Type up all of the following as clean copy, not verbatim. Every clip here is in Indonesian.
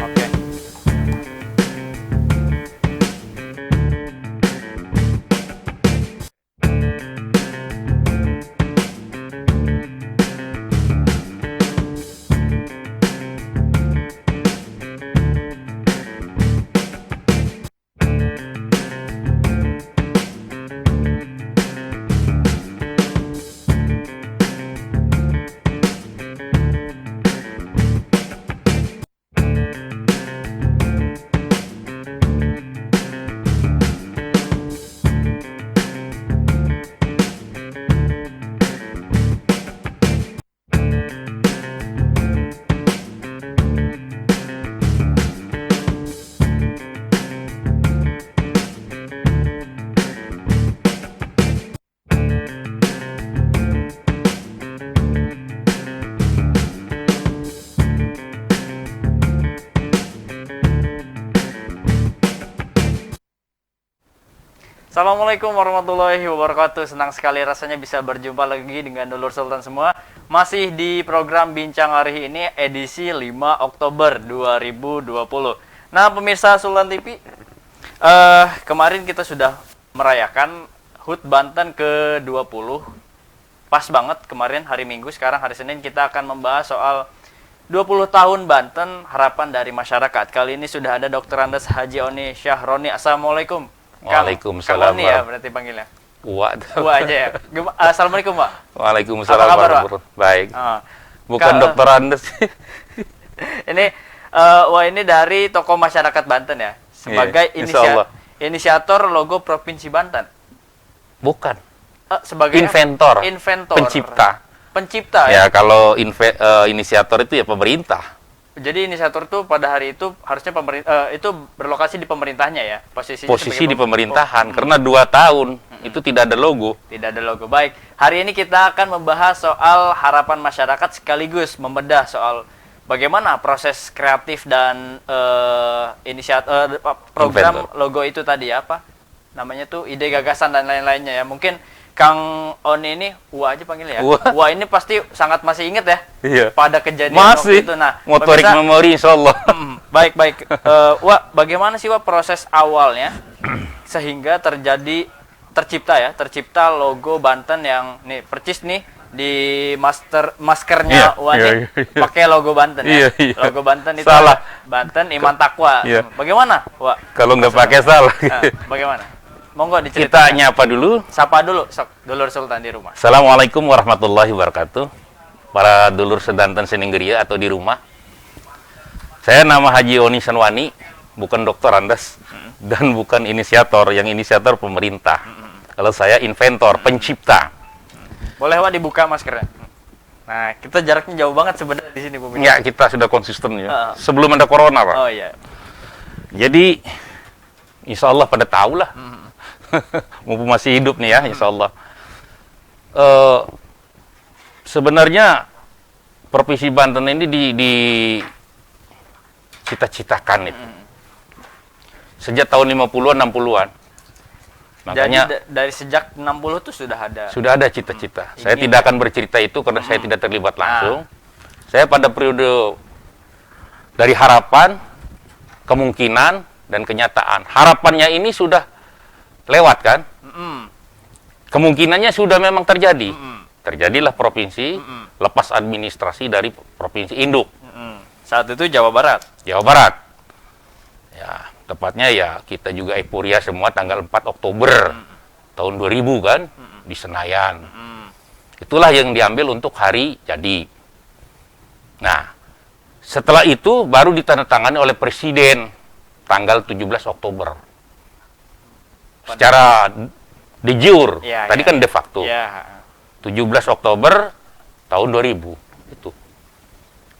Oke. Assalamualaikum warahmatullahi wabarakatuh. Senang sekali rasanya bisa berjumpa lagi dengan Dulur Sultan semua. Masih di program Bincang hari ini edisi 5 Oktober 2020. Nah, pemirsa Sultan TV, kemarin kita sudah merayakan HUT Banten ke-20. Pas banget kemarin hari Minggu, sekarang hari Senin kita akan membahas soal 20 tahun Banten, harapan dari masyarakat. Kali ini sudah ada Dr. Andes Haji Oni Syahroni. Assalamualaikum. Waalaikumsalam. Kang Oni ya berarti panggilnya. Wah aja ya. Assalamualaikum, Pak. Waalaikumsalam. Apa kabar, Pak? Baik. Bukan Kak, Dokter Andes. Ini ini dari tokoh masyarakat Banten ya. Sebagai Insya inisiator logo Provinsi Banten. Bukan. Sebagai Inventor. Pencipta. Pencipta Ya, ya. kalau inisiator itu ya pemerintah. Jadi inisiator tuh pada hari itu harusnya pemerintah itu berlokasi di pemerintahnya ya. Posisi di pemerintahan karena 2 tahun itu tidak ada logo. Tidak ada logo. Baik. Hari ini kita akan membahas soal harapan masyarakat sekaligus membedah soal bagaimana proses kreatif dan program Inventor. logo itu tadi apa? Namanya tuh ide gagasan dan lain-lainnya ya. Mungkin Kang Oni ini, Wah aja panggil ya. Wah ini pasti sangat masih inget ya. Iya. Pada kejadian Masih. waktu itu. Nah, motorik pemirsa, memori insyaallah. Baik. Wah, bagaimana sih Wah proses awalnya sehingga tercipta logo Banten yang nih percis nih di maskernya Wah nih pakai logo Banten ya. Logo Banten itu salah. Banten Iman Takwa. Iya. Bagaimana, Wah? Kalau nggak pakai salah. Bagaimana? Monggo diceritakan. Kita nyapa dulu. Sapa dulu, Dulur Sultan di rumah. Assalamualaikum warahmatullahi wabarakatuh. Para dulur sedanten Senenggeria atau di rumah. Saya nama Haji Oni Sanwani, bukan Dokter Andes dan bukan inisiator. Yang inisiator pemerintah. Kalau saya inventor, pencipta. Boleh Wah dibuka maskernya. Nah, kita jaraknya jauh banget sebenarnya di sini, Bu. Ya, kita sudah konsisten ya. Sebelum ada corona, Pak. Oh iya. Jadi, insya Allah pada tahu lah. Mumpung masih hidup nih ya, insya Allah. Sebenarnya Provinsi Banten ini cita-citakan itu sejak tahun 50-an 60-an. Makanya jadi dari sejak 60 tuh sudah ada cita-cita. Saya tidak akan bercerita itu karena saya tidak terlibat langsung. Saya pada periode dari harapan, kemungkinan dan kenyataan. Harapannya ini sudah lewat kan? Kemungkinannya sudah memang terjadi. Terjadilah provinsi lepas administrasi dari provinsi induk. Saat itu Jawa Barat. Jawa Barat. Ya, tepatnya ya kita juga euforia semua tanggal 4 Oktober tahun 2000 kan di Senayan. Itulah yang diambil untuk hari jadi. Nah, setelah itu baru ditandatangani oleh Presiden tanggal 17 Oktober. Secara de jure, tadi kan de facto. 17 Oktober tahun 2000 itu.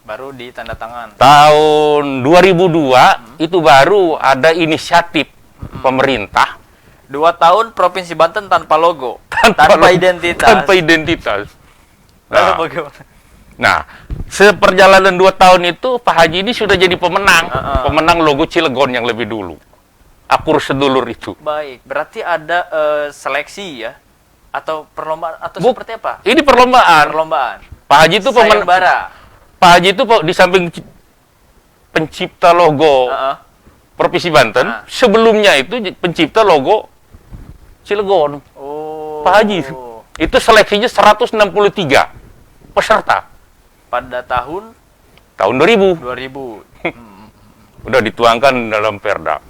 Baru ditandatangan. Tahun 2002 itu baru ada inisiatif pemerintah. 2 tahun Provinsi Banten tanpa logo, tanpa identitas. Tanpa identitas. Lalu bagaimana? Nah, seperjalanan 2 tahun itu Pak Haji ini sudah jadi pemenang. Pemenang logo Cilegon yang lebih dulu. Akur sedulur itu. Baik, berarti ada seleksi ya? Atau perlombaan atau seperti apa? Ini perlombaan. Perlombaan. Pak Haji itu Sayembara. Pak Haji itu di samping pencipta logo Provinsi Banten. Sebelumnya itu pencipta logo Cilegon. Oh. Pak Haji. Itu seleksinya 163 peserta. Pada tahun 2000. 2000. Udah dituangkan dalam Perda.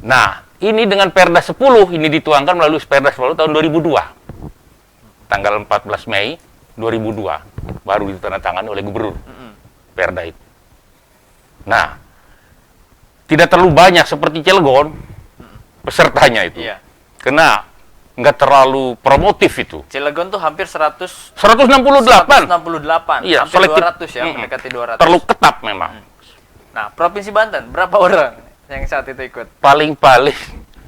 Nah, ini dengan Perda 10, ini dituangkan melalui Perda 10 tahun 2002. Tanggal 14 Mei 2002. Baru ditandatangani oleh gubernur. Perda itu. Nah, tidak terlalu banyak seperti Cilegon pesertanya itu. Iya. Karena nggak terlalu promotif itu. Cilegon tuh hampir 168. 168. Iya, Hampir selektif. 200 ya, mendekati 200. Terlalu ketat memang. Nah, Provinsi Banten berapa orang yang saat itu ikut? Paling-paling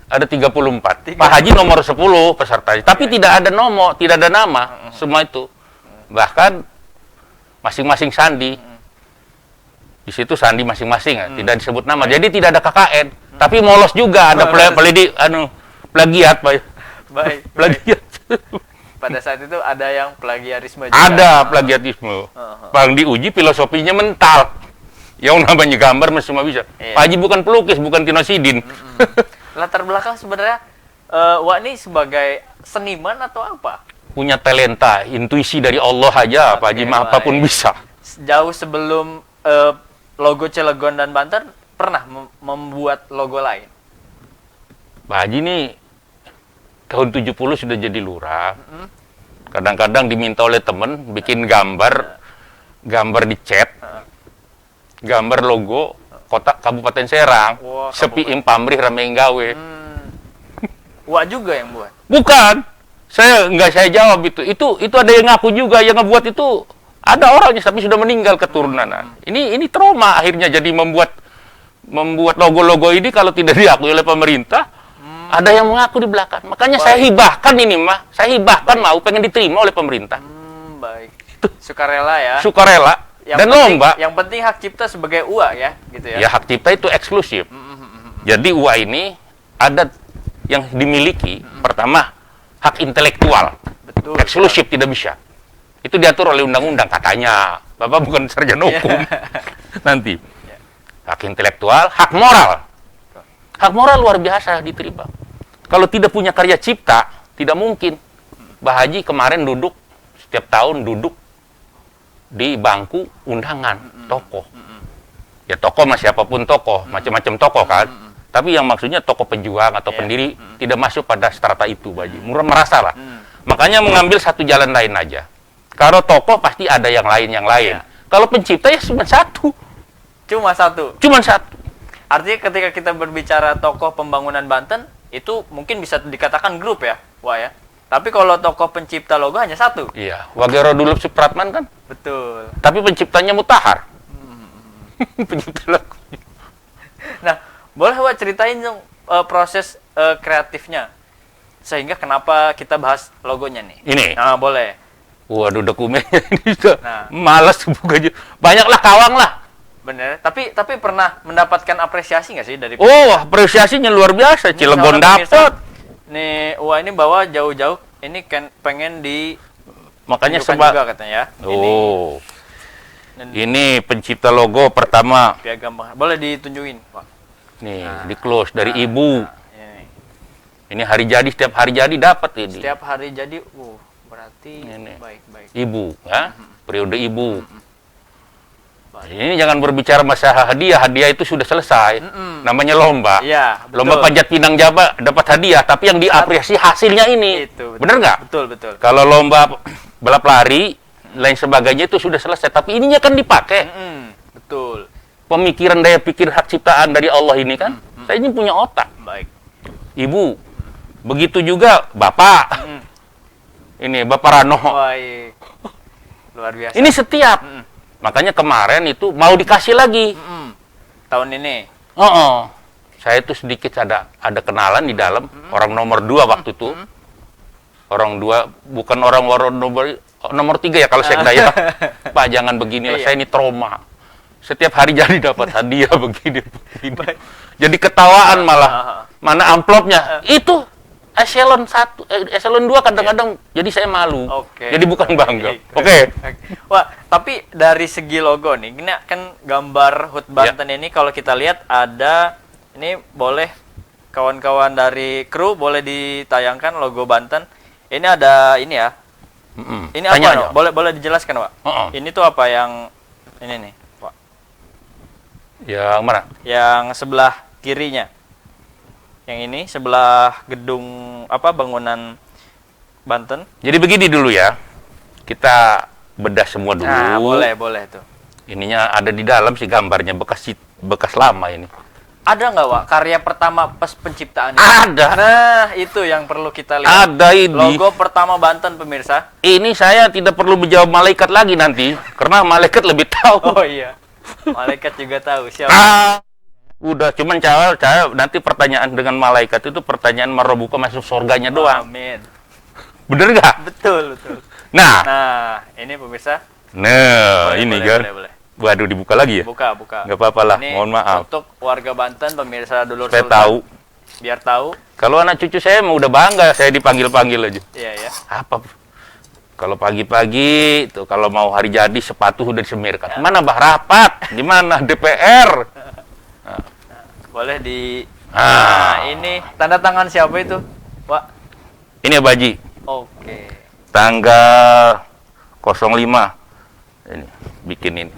ada 34. Pak Haji nomor 10 pesertanya. Tapi tidak ada nomor, tidak ada nama, semua itu. Bahkan masing-masing sandi. Di situ sandi masing-masing, tidak disebut nama. Jadi tidak ada KKN. Tapi molos juga, ada plagiat, Pak. Baik. Plagiat. Pada saat itu ada yang plagiarisme juga. Ada plagiatisme. Paling diuji filosofinya mental. Yang namanya gambar masih semua bisa. Iya. Pak Haji bukan pelukis, bukan Tinosidin. Latar belakang sebenarnya Wak ini sebagai seniman atau apa? Punya talenta, intuisi dari Allah aja, Pak Haji mah apapun bisa. Jauh sebelum logo Cilegon dan Banten pernah membuat logo lain? Pak Haji ini tahun 70 sudah jadi lurah. Kadang-kadang diminta oleh teman bikin gambar dicat, gambar logo kota Kabupaten Serang. Wah, Sepi pamrih rame gawe. Wak juga yang buat? Bukan, saya jawab itu. Itu ada yang ngaku juga, yang ngebuat itu ada orangnya tapi sudah meninggal keturunan. Ini trauma akhirnya jadi membuat logo-logo ini kalau tidak diakui oleh pemerintah. Ada yang mengaku di belakang. Makanya saya hibahkan ini mah. Saya hibahkan mau pengen diterima oleh pemerintah. Baik. Sukarela ya. Sukarela dan lomba. Yang penting hak cipta sebagai UA ya, gitu ya. Ya hak cipta itu eksklusif. Jadi UA ini ada yang dimiliki. Pertama, hak intelektual. Betul. Eksklusif tidak bisa. Itu diatur oleh undang-undang katanya. Bapak bukan sarjana hukum. Nanti. Hak intelektual, hak moral. Hak moral luar biasa diterima. Kalau tidak punya karya cipta, tidak mungkin. Mbah Haji kemarin setiap tahun duduk di bangku undangan tokoh. Ya tokoh mas siapapun tokoh, macam-macam tokoh kan. Tapi yang maksudnya tokoh pejuang atau pendiri tidak masuk pada strata itu, Mbah Haji. Murah merasa lah. Makanya mengambil satu jalan lain aja. Kalau tokoh pasti ada yang lain. Kalau pencipta ya cuma satu. Cuma satu. Artinya ketika kita berbicara tokoh pembangunan Banten, itu mungkin bisa dikatakan grup ya, Wah ya. Tapi kalau tokoh pencipta logo hanya satu. Iya, Wagero Dulub Supratman kan? Betul. Tapi penciptanya Mutahar. Pencipta logo. Nah, boleh Wak ceritain dong proses kreatifnya. Sehingga kenapa kita bahas logonya nih? Ini? Nah, boleh. Waduh, dokumennya ini sudah Nah. malas buka aja. Banyaklah kawang lah. Bener. Tapi pernah mendapatkan apresiasi nggak sih dari? Oh, apresiasinya luar biasa. Cilegon dapat. Nih, Wah ini bawa jauh-jauh. Ini kan pengen di Makanya juga katanya ya. Oh. Ini Ini pencipta logo pertama. piagam. Boleh ditunjukin, Pak. Nih, di close dari Ibu. Ini. Ini hari jadi, setiap hari jadi dapat ini. Setiap hari jadi, berarti Ini. baik. Ibu, ya. Periode Ibu. Ini jangan berbicara masalah hadiah. Hadiah itu sudah selesai. Namanya lomba. Iya, betul. Lomba panjat pinang Jawa dapat hadiah, tapi yang diapresiasi hasilnya ini. Itu, betul. Bener nggak? Betul. Kalau lomba balap lari, lain sebagainya itu sudah selesai. Tapi ininya kan dipakai. Betul. Pemikiran daya pikir hak ciptaan dari Allah ini kan. Saya ini punya otak. Baik. Ibu. Begitu juga Bapak. Ini Bapak Rano. Baik. Luar biasa. Ini setiap. Makanya kemarin itu mau dikasih lagi. Tahun ini. Saya itu sedikit ada kenalan di dalam orang nomor 2 waktu itu. Orang 2 bukan orang nomor 3 ya kalau sekda ya. Pak jangan beginilah, saya ini trauma. Setiap hari jadi dapat hadiah begini. Jadi ketawaan malah. Mana amplopnya? Itu eselon 1, eselon 2 kadang-kadang jadi saya malu. Oke. Jadi bukan bangga. Oke. Oke. Wah, tapi dari segi logo nih, ini kan gambar HUT Banten ini kalau kita lihat ada, ini boleh kawan-kawan dari kru boleh ditayangkan logo Banten. Ini ada ini ya. Ini Tanya apa? aja. No? Boleh dijelaskan, Pak? Ini tuh apa yang ini nih, Pak? Yang mana? Yang sebelah kirinya. Yang ini sebelah gedung bangunan Banten. Jadi begini dulu ya. Kita bedah semua dulu. Nah, boleh tuh. Ininya ada di dalam sih gambarnya, bekas lama ini. Ada nggak, Wak, karya pertama pas penciptaan ini? Ada. Nah, itu yang perlu kita lihat. Ada ini. Logo pertama Banten, pemirsa. Ini saya tidak perlu menjawab malaikat lagi nanti, karena malaikat lebih tahu. Oh iya. Malaikat juga tahu siapa. Udah, cuman cara nanti pertanyaan dengan malaikat itu pertanyaan marobuka masuk surganya doang. Amin. Bener nggak? Betul. Nah, Ini pemirsa. ini boleh, kan. boleh. Waduh, dibuka lagi ya? Buka. Nggak apa-apa lah, Ini mohon maaf. untuk warga Banten, pemirsa dulur Saya Sultan. tahu. Biar tahu. Kalau anak cucu saya mau udah bangga, saya dipanggil-panggil aja. Iya ya. Apa? Kalau pagi-pagi, tuh kalau mau hari jadi sepatu udah disemirkan. Mana bah rapat? Di mana DPR? Boleh di. Ah. Nah, ini tanda tangan siapa itu, Pak? Ini ya Baji, Oke. tanggal 05. Ini, bikin ini.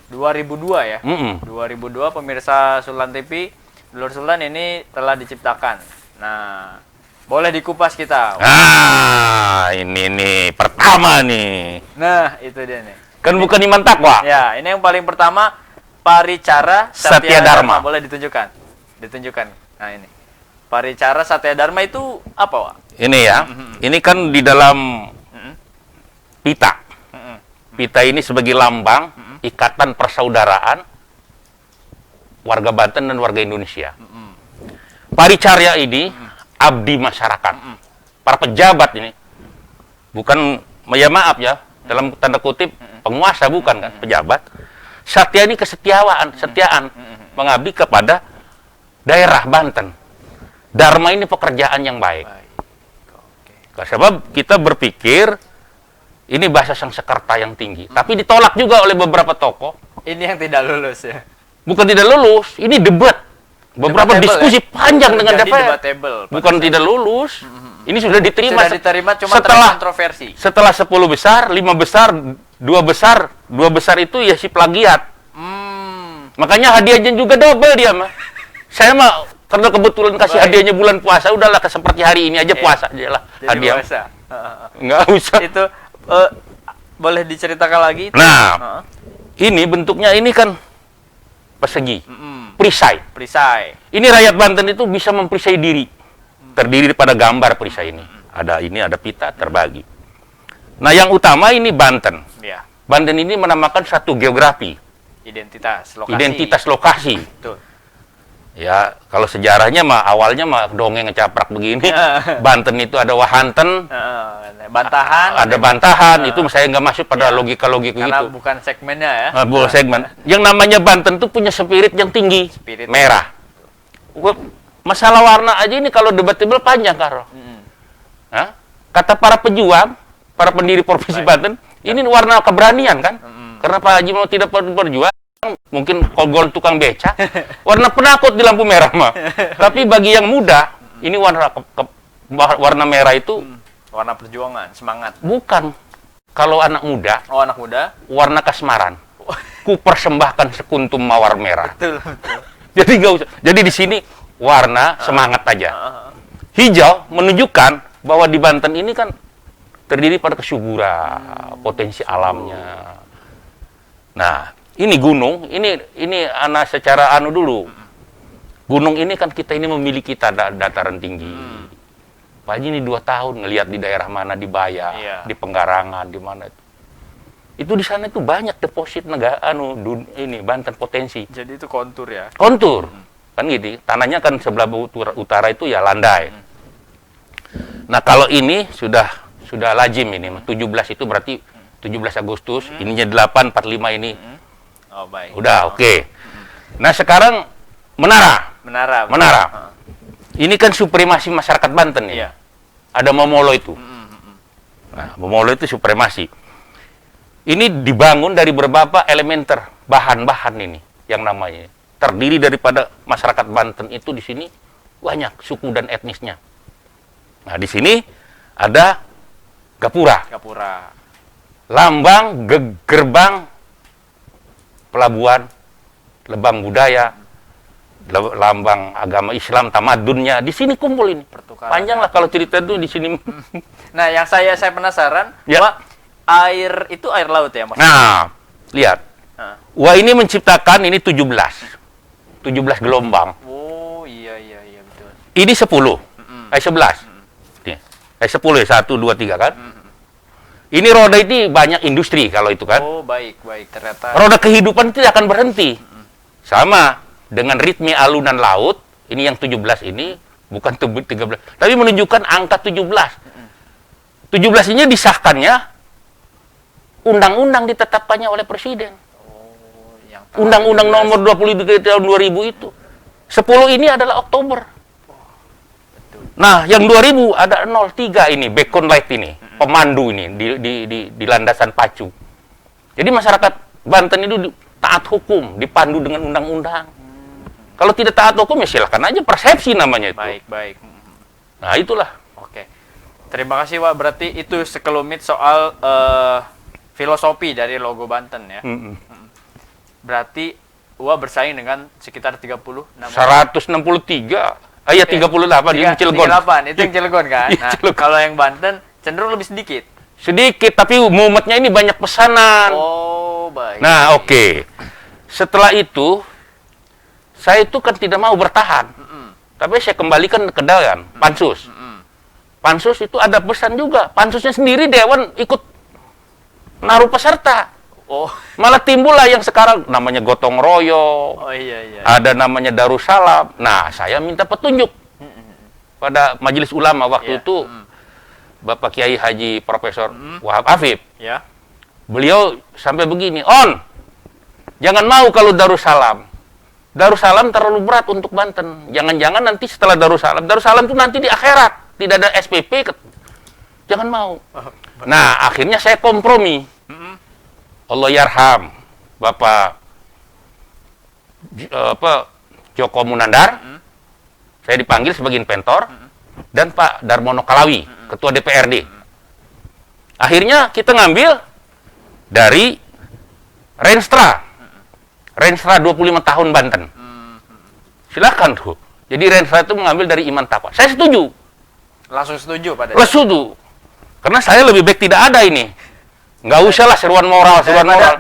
2002 ya. 2002 pemirsa Sultan TV, Dulur Sultan ini telah diciptakan. Nah, boleh dikupas kita. Ini nih, pertama nih. Nah, itu dia nih. Kan bukan iman takwa. Ya, ini yang paling pertama, Paricara Satya Dharma. Boleh ditunjukkan. Nah, ini. Paricara Satya Dharma itu apa, Wak? Ini ya, ini kan di dalam pita. Pita ini sebagai lambang ikatan persaudaraan warga Banten dan warga Indonesia. Paricarya ini abdi masyarakat. Para pejabat ini. Bukan, ya maaf ya, dalam tanda kutip penguasa bukan kan, pejabat. Satya ini kesetiaan, mengabdi kepada daerah Banten. Dharma ini pekerjaan yang baik. Sebab kita berpikir ini bahasa Sanskerta yang tinggi, tapi ditolak juga oleh beberapa tokoh. Ini yang tidak lulus ya. Bukan tidak lulus, ini debat. Beberapa Debatable, diskusi panjang dengan Jadi DPR. debatable, Bukan tidak lulus. Ini sudah diterima. Sudah diterima, cuma kontroversi. Setelah 10 besar, 5 besar, 2 besar itu ya si plagiat. Makanya hadiahnya juga double dia mah. Saya mah karena kebetulan kasih hadiahnya bulan puasa, udahlah seperti hari ini aja puasa aja lah hadiah. Puasa. Nggak usah. Itu boleh diceritakan lagi? Nah, ini bentuknya ini kan persegi, perisai. Ini rakyat Banten itu bisa memperisai diri. Terdiri pada gambar perisai ini. Ada pita terbagi. Nah, yang utama ini Banten. Ya. Banten ini menamakan satu geografi. Identitas lokasi. Betul. Ya, kalau sejarahnya mah awalnya mah dongeng ngecaprak begini. Banten itu ada Wahanten, Bantahan. ada Bantahan. Itu saya nggak masuk pada logika-logika Karena gitu. bukan segmennya ya. Bukan segmen. Yang namanya Banten itu punya spirit yang tinggi, merah. Masalah warna aja ini kalau debatable panjang, Karo. Kata para pejuang, para pendiri Provinsi Banten, ini warna keberanian kan? Karena Pak Haji mau tidak berjuang, mungkin kogol tukang beca, warna penakut di lampu merah mah. Tapi bagi yang muda, ini warna merah itu warna perjuangan, semangat. Bukan. Kalau anak muda, anak muda, warna kasmaran. Ku persembahkan sekuntum mawar merah. Betul. Jadi nggak usah. Jadi di sini warna semangat aja. Hijau menunjukkan bahwa di Banten ini kan terdiri pada kesuburan, potensi alamnya. Nah, ini gunung, ini anak secara dulu. Gunung ini kan kita ini memiliki dataran tinggi. Pak Haji ini 2 tahun ngelihat di daerah mana di Baya, di Penggarangan, di mana itu. Itu di sana itu banyak deposit ini Banten potensi. Jadi itu kontur ya. Kontur. Kan gitu. Tanahnya kan sebelah utara itu ya landai. Nah, kalau ini sudah lazim ini. 17 itu berarti 17 Agustus, ininya 845 ini. Oh, baik. Udah, oke. Nah, sekarang menara. Ini kan supremasi masyarakat Banten ya. Iya. Ada Momolo itu. Nah, Momolo itu supremasi. Ini dibangun dari beberapa elementer, bahan-bahan ini yang namanya. Terdiri daripada masyarakat Banten itu di sini banyak suku dan etnisnya. Nah, di sini ada Gapura. Gapura. Lambang gerbang pelabuhan, lambang budaya, lambang agama Islam, tamadunnya di sini kumpul ini. Pertukaran. Panjang lah kalau cerita itu di sini. Nah, yang saya penasaran, Ya. Wak, air itu air laut ya, Mas? Nah, lihat. Nah. Wah, ini menciptakan ini 17 gelombang. Oh, iya betul. Ini 10. 11. Nih. 10 ya, 1 2 3 kan? Ini roda ini banyak industri kalau itu kan. Oh, baik. Ternyata Roda kehidupan itu akan berhenti. Sama dengan ritme alunan laut, ini yang 17 ini, bukan 13. Tapi menunjukkan angka 17. 17 ini disahkannya, undang-undang ditetapkannya oleh Presiden. yang Undang-undang nomor 23 tahun 2000 itu. 10 ini adalah Oktober. Nah, yang 2000 ada 03 ini, beacon light ini, pemandu ini di landasan pacu. Jadi masyarakat Banten itu taat hukum, dipandu dengan undang-undang. Kalau tidak taat hukum ya silakan aja, persepsi namanya itu. Baik. Nah, itulah. Oke. Terima kasih, Wak. Berarti itu sekelumit soal filosofi dari logo Banten ya. Berarti Wak bersaing dengan sekitar 36 163. Ya 38 di Cilegon. 38, itu yang Cilegon kan? Iya, Nah, Cilegon. kalau yang Banten cenderung lebih sedikit. Sedikit, tapi mumetnya ini banyak pesanan. Oh, baik. Nah, oke. Setelah itu, saya itu kan tidak mau bertahan. Tapi saya kembalikan ke Dewan, Pansus. Pansus itu ada pesan juga. Pansusnya sendiri Dewan ikut naruh peserta. Oh, Malah timbullah yang sekarang namanya gotong royong. iya. Ada namanya Darussalam. Nah, saya minta petunjuk pada Majelis Ulama waktu Iya. itu, Bapak Kiai Haji Profesor Wahab Afif. Ya. Beliau sampai begini, jangan mau kalau Darussalam. Darussalam terlalu berat untuk Banten. Jangan-jangan nanti setelah Darussalam itu nanti di akhirat. Tidak ada SPP. Jangan mau. Nah, akhirnya saya kompromi. Allah yarham Bapak Joko Munandar. Saya dipanggil sebagai inventor. Dan Pak Darmono Kalawi, Ketua DPRD. Akhirnya kita ngambil dari Renstra. Renstra 25 tahun Banten. Silakan tuh. Jadi Renstra itu mengambil dari Iman Taqwa. Saya setuju. Langsung setuju pada Setuju. Karena saya lebih baik tidak ada ini. Nggak usah lah seruan moral.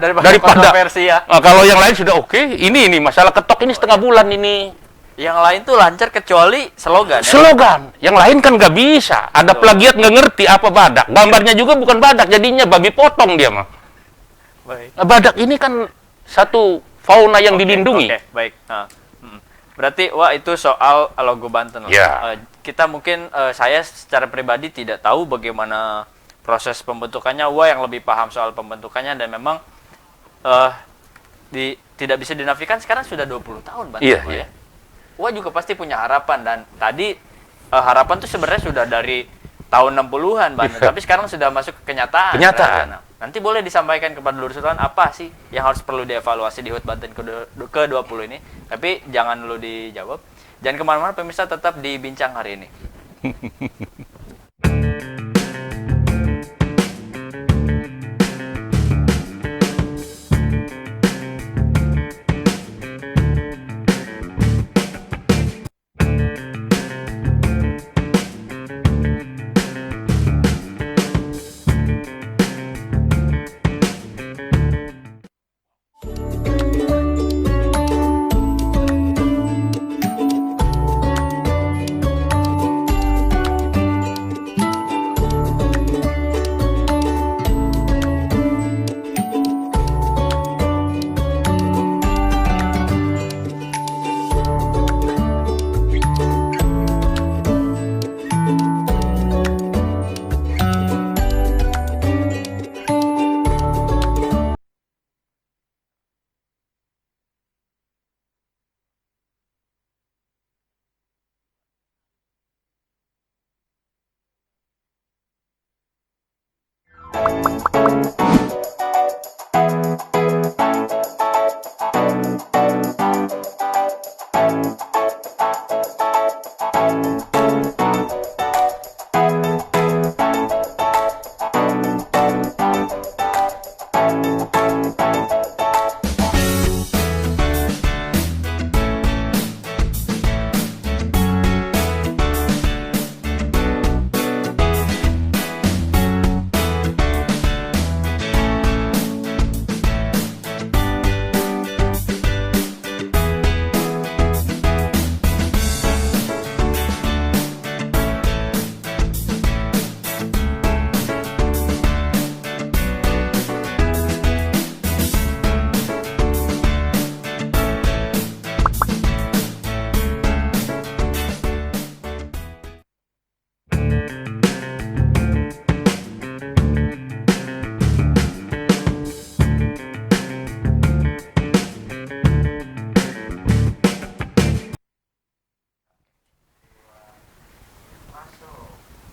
daripada kontroversi ya. Kalau yang lain sudah oke. Ini masalah ketok ini setengah bulan ini. Yang lain tuh lancar kecuali slogan ya. Slogan. Yang lain kan nggak bisa. Ada Betul. plagiat nggak ngerti apa badak. Gambarnya juga bukan badak. Jadinya babi potong dia mah. Baik. Nah, badak ini kan satu fauna yang dilindungi. Oke, baik. Nah, berarti itu soal logo Banten lah. Ya. Kita mungkin saya secara pribadi tidak tahu bagaimana proses pembentukannya. Yang lebih paham soal pembentukannya, dan memang tidak bisa dinafikan sekarang sudah 20 tahun Banten. Iya, Wak, iya. ya. Juga pasti punya harapan, dan tadi harapan tuh sebenarnya sudah dari tahun 60-an Banten, tapi sekarang sudah masuk ke kenyataan. Nah, nanti boleh disampaikan kepada Lur Sultan apa sih yang harus perlu dievaluasi di HUT Banten ke-20 ini. Tapi jangan dulu dijawab. Jangan kemana-mana pemirsa, tetap di Bincang hari ini.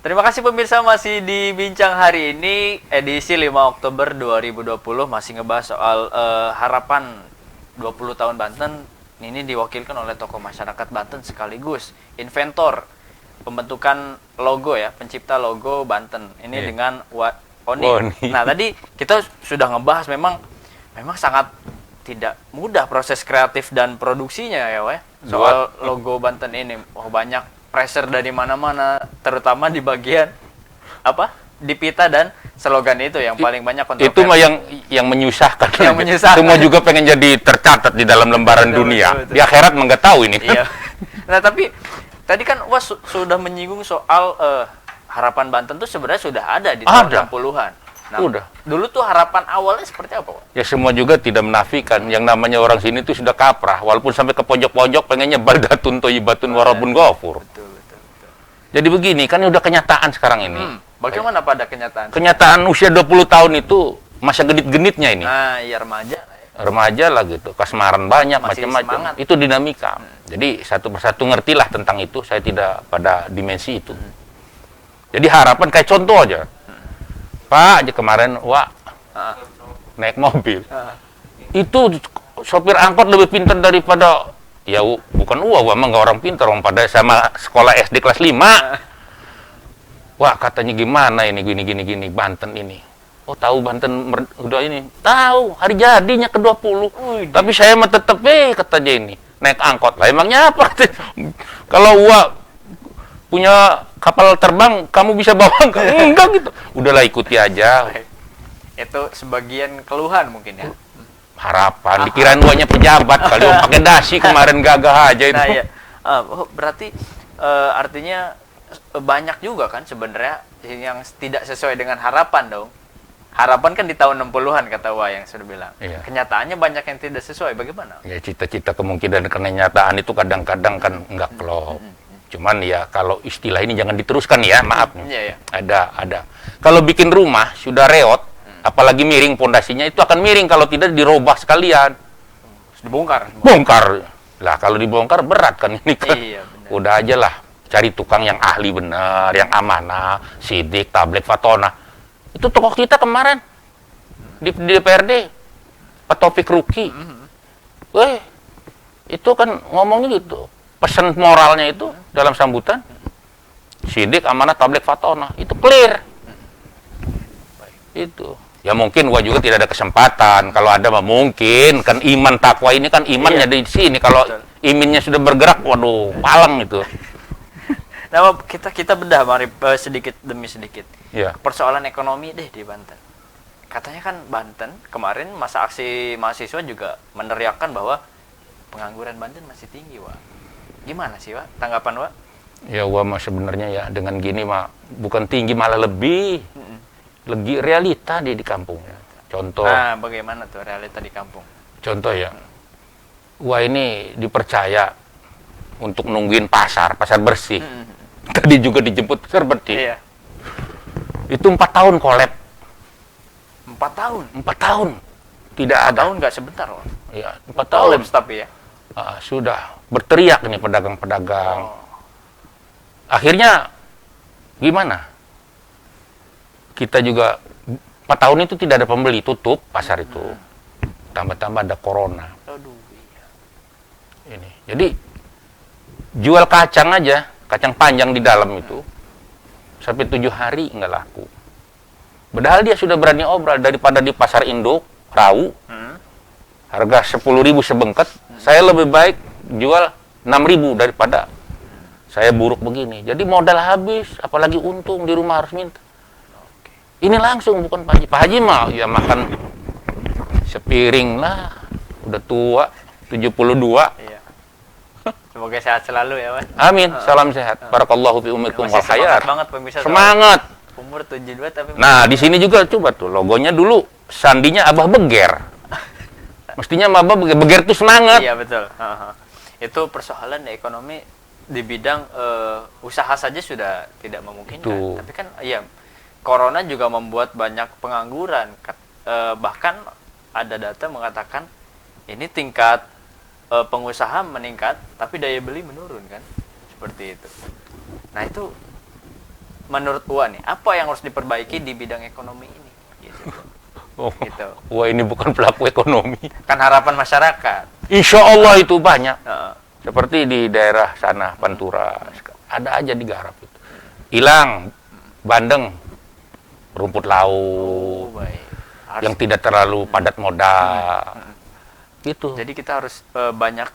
Terima kasih pemirsa, masih di Bincang hari ini edisi 5 Oktober 2020 masih ngebahas soal harapan 20 tahun Banten. Ini diwakilkan oleh tokoh masyarakat Banten sekaligus inventor pembentukan logo ya, pencipta logo Banten. Ini dengan Oni. Nah, tadi kita sudah ngebahas memang sangat tidak mudah proses kreatif dan produksinya ya, Wak. Soal logo Banten ini. Oh, banyak pressure dari mana-mana, terutama di bagian di pita dan slogan itu yang paling banyak kontroversi. Itu mah yang menyusahkan. Yang menyusahkan. Semua juga pengen jadi tercatat di dalam lembaran dunia. Betul. Di akhirat mah nggak tahu ini. Iya. Nah, tapi tadi kan sudah menyinggung soal harapan Banten tuh sebenarnya sudah ada di tahun 60-an. Nah, udah. Dulu tuh harapan awalnya seperti apa, Pak? Ya semua juga tidak menafikan yang namanya orang sini tuh sudah kaprah, walaupun sampai ke pojok-pojok pengennya baldatun toyibatun warabun ghafur. Betul. Jadi begini, kan udah kenyataan sekarang ini. Bagaimana pada kenyataan? Kenyataan usia 20 tahun itu masa genit-genitnya ini. Nah, iya remaja. Remaja lah gitu, kasmaran banyak, Masih macam-macam. semangat. Itu dinamika. Jadi satu persatu ngertilah tentang itu, saya tidak pada dimensi itu. Jadi harapan kayak contoh aja. Pak aja kemarin, naik mobil. Itu sopir angkot lebih pintar daripada, ya bukan emang nggak orang pintar, orang pada sama sekolah SD kelas 5. Wah, katanya gimana ini, gini, Banten ini. Oh, tahu Banten udah ini. Tahu, hari jadinya ke-20. Tapi saya mah tetep, katanya ini. Naik angkot lah, emangnya apa? Kalau punya kapal terbang, kamu bisa bawa enggak gitu. Udahlah, ikuti aja. Itu sebagian keluhan mungkin ya. Harapan, dikirain uangnya pejabat, kali pakai dasi kemarin gagah aja itu. Nah, iya. Berarti artinya banyak juga kan sebenarnya yang tidak sesuai dengan harapan dong. Harapan kan di tahun 60-an kata yang sudah bilang. Iya. Kenyataannya banyak yang tidak sesuai. Bagaimana? Ya cita-cita kemungkinan kenyataan itu kadang-kadang kan enggak klop. Cuman ya kalau istilah ini jangan diteruskan ya, maaf. Iya. Ada. Kalau bikin rumah sudah reot, apalagi miring pondasinya, itu akan miring kalau tidak dirobah sekalian. Dibongkar. Bongkar. Lah kalau dibongkar berat kan ini kan. Iya, benar. Udah aja lah cari tukang yang ahli benar, yang amanah, Sidik, Tablet, Fatona. Itu tokoh kita kemarin di DPRD, Pak Taufik Ruki. Itu kan ngomongnya gitu. Pesan moralnya itu dalam sambutan, Sidik, amanah, Tablet, Fatona. Itu clear. Itu. Ya mungkin gua juga tidak ada kesempatan. Kalau ada mah mungkin. Kan iman takwa ini kan imannya di sini. Kalau imannya sudah bergerak, waduh, palang itu. Nah, kita bedah mari sedikit demi sedikit. Ya. Persoalan ekonomi deh di Banten. Katanya kan Banten kemarin masa aksi mahasiswa juga meneriakkan bahwa pengangguran Banten masih tinggi, Wak. Gimana sih, Wak? Tanggapan, Wak? Ya gua mah sebenarnya ya dengan gini mah bukan tinggi, malah lebih realita di kampung. Contoh. Nah, bagaimana tuh realita di kampung? Contoh ya. Wah, ini dipercaya untuk nungguin pasar bersih. Tadi juga dijemput pasar bersih. Iya. Itu 4 tahun kolab. 4 tahun? 4 tahun. Tidak 4 ada. tahun nggak sebentar, Wak. Ya, 4 tahun. Tapi ya. Sudah berteriak nih pedagang-pedagang. Akhirnya gimana? Kita juga 4 tahun itu tidak ada pembeli, tutup pasar itu. Tambah-tambah ada corona. Aduh, iya. Ini. Jadi jual kacang aja, kacang panjang di dalam itu sampai 7 hari nggak laku. Padahal dia sudah berani obral daripada di pasar induk, Rau, harga 10.000 sebengket, saya lebih baik jual 6.000 daripada saya buruk begini. Jadi modal habis, apalagi untung di rumah harus minta. Ini langsung, bukan Pak Haji. Pak Haji mah ya makan sepiring lah, udah tua, 72. Iya. Semoga sehat selalu ya, Mas. Amin, salam sehat. Barakallahu fi umikum Masih wal khayar. semangat banget pemirsa. Semangat. Umur 72 tapi Nah, di sini juga coba tuh logonya dulu sandinya Abah Beger. Mestinya Abah Beger, Beger tuh semangat. iya betul. Itu persoalan ekonomi di bidang usaha saja sudah tidak memungkinkan. Tuh. Tapi kan iya, corona juga membuat banyak pengangguran. Bahkan ada data mengatakan ini tingkat pengusaha meningkat, tapi daya beli menurun kan, seperti itu. Nah itu menurut Ua nih, apa yang harus diperbaiki di bidang ekonomi ini? Gitu. Oh, Gitu. wah ini bukan pelaku ekonomi. Kan harapan masyarakat. Insya Allah itu banyak. Heeh. Seperti di daerah sana, Pantura. Ada aja digarap itu. Hilang, bandeng, rumput laut, Baik. yang tidak terlalu padat modal. Gitu. Jadi kita harus banyak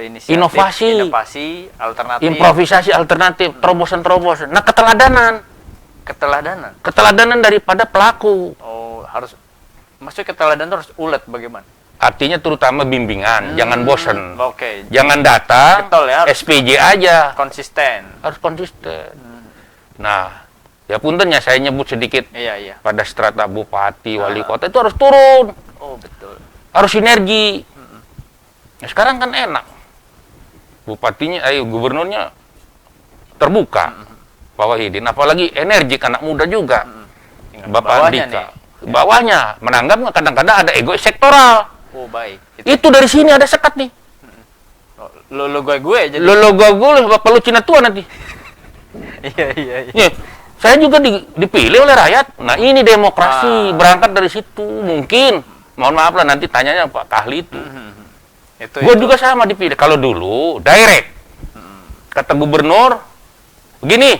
inisiatif, Inovasi, alternatif, improvisasi alternatif, terobosan-terobosan. Nah, keteladanan daripada pelaku. Oh, harus maksudnya keteladanan itu harus ulet bagaimana? Artinya terutama bimbingan, jangan bosen. Oke. Jangan datang, Getol ya, harus SPJ aja. konsisten. Harus konsisten. Nah, ya puntennya saya nyebut sedikit Iya. pada strata bupati, wali kota itu harus turun. Oh, betul. Harus sinergi. Nah, sekarang kan enak. Bupatinya, gubernurnya terbuka. Pak Wahidin, apalagi energik, anak muda juga. Tinggal Bapak bawahnya Andika. nih. Bawahnya, menanggap nggak kadang-kadang ada ego sektoral. Oh, baik. Itu dari sini ada sekat nih. Lo gue jadi. Logo gue, Bapak lu Cina tua nanti. Iya. Ya, saya juga dipilih oleh rakyat. Nah, ini demokrasi berangkat dari situ. Mungkin, mohon maaf lah nanti tanyanya Pak Kahli itu. Gue juga sama dipilih. Kalau dulu direct, kata gubernur, begini,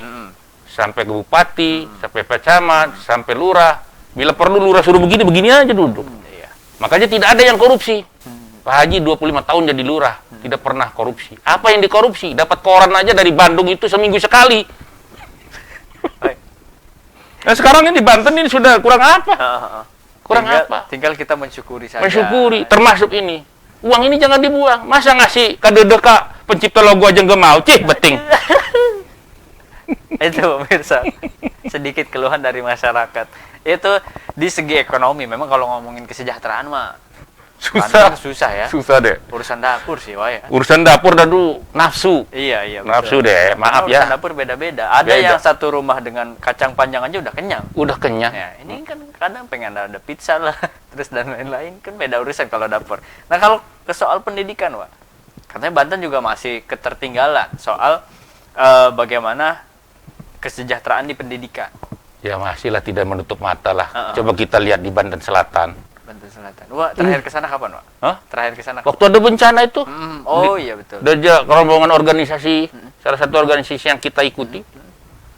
sampai ke bupati, sampai Pak Camat, sampai lurah. Bila perlu lurah suruh begini aja duduk. Iya. Makanya tidak ada yang korupsi. Pak Haji 25 tahun jadi lurah, tidak pernah korupsi. Apa yang dikorupsi? Dapat koran aja dari Bandung itu seminggu sekali. Nah sekarang ini di Banten ini sudah kurang apa? Kurang apa? Tinggal kita mensyukuri saja. Mensyukuri, termasuk ini. Uang ini jangan dibuang. Masa ngasih kade deka pencipta logo aja nggak mau? Cih, beting. Itu pemirsa, sedikit keluhan dari masyarakat. Itu di segi ekonomi. Memang kalau ngomongin kesejahteraan mah Susah. susah ya. Susah deh. Urusan dapur sih, wah ya. Urusan dapur dan dulu nafsu. Iya. Nafsu Betul. deh, maaf Urusan ya. dapur beda-beda. Ada Beda. yang satu rumah dengan kacang panjang aja udah kenyang. Udah kenyang. Ya, ini kan kadang pengen ada pizza lah, terus dan lain-lain, kan beda urusan kalau dapur. Nah, kalau ke soal pendidikan, Wak, katanya Banten juga masih ketertinggalan soal bagaimana kesejahteraan di pendidikan. Ya masih lah, tidak menutup mata lah. Coba kita lihat di Banten Selatan. Banten Selatan. Wah, terakhir ke sana kapan, Wak? Hah? Terakhir ke sana. Waktu ada bencana itu, Oh iya betul. ada rombongan organisasi, salah satu organisasi yang kita ikuti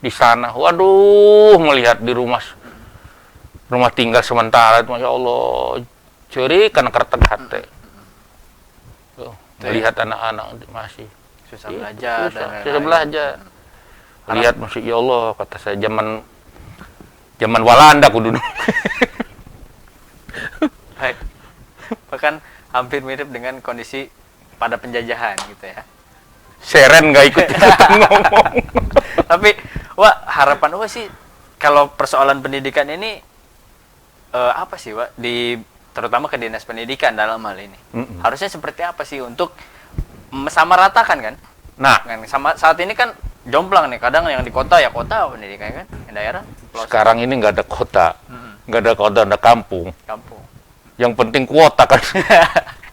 di sana. Waduh, melihat di rumah tinggal sementara itu, masya Allah, ceri karena kertek hati. Tuh, melihat anak-anak masih Susah belajar dan susah lain-lain. belajar. Lihat masih, ya Allah, kata saya zaman Walanda kudu. Baik. Bahkan hampir mirip dengan kondisi pada penjajahan gitu ya. Seren nggak ikut-ikutan ngomong. Tapi, Wak, harapan Wak sih kalau persoalan pendidikan ini apa sih, Wak, terutama ke dinas pendidikan dalam hal ini. Harusnya seperti apa sih untuk samaratakan kan? Nah, Kan sama saat ini kan jomplang nih, kadang yang di kota ya kota pendidikan kan, yang daerah pelosok, sekarang ini nggak ada kota, nggak ada kota, ada kampung. kampung. Yang penting kuota kan.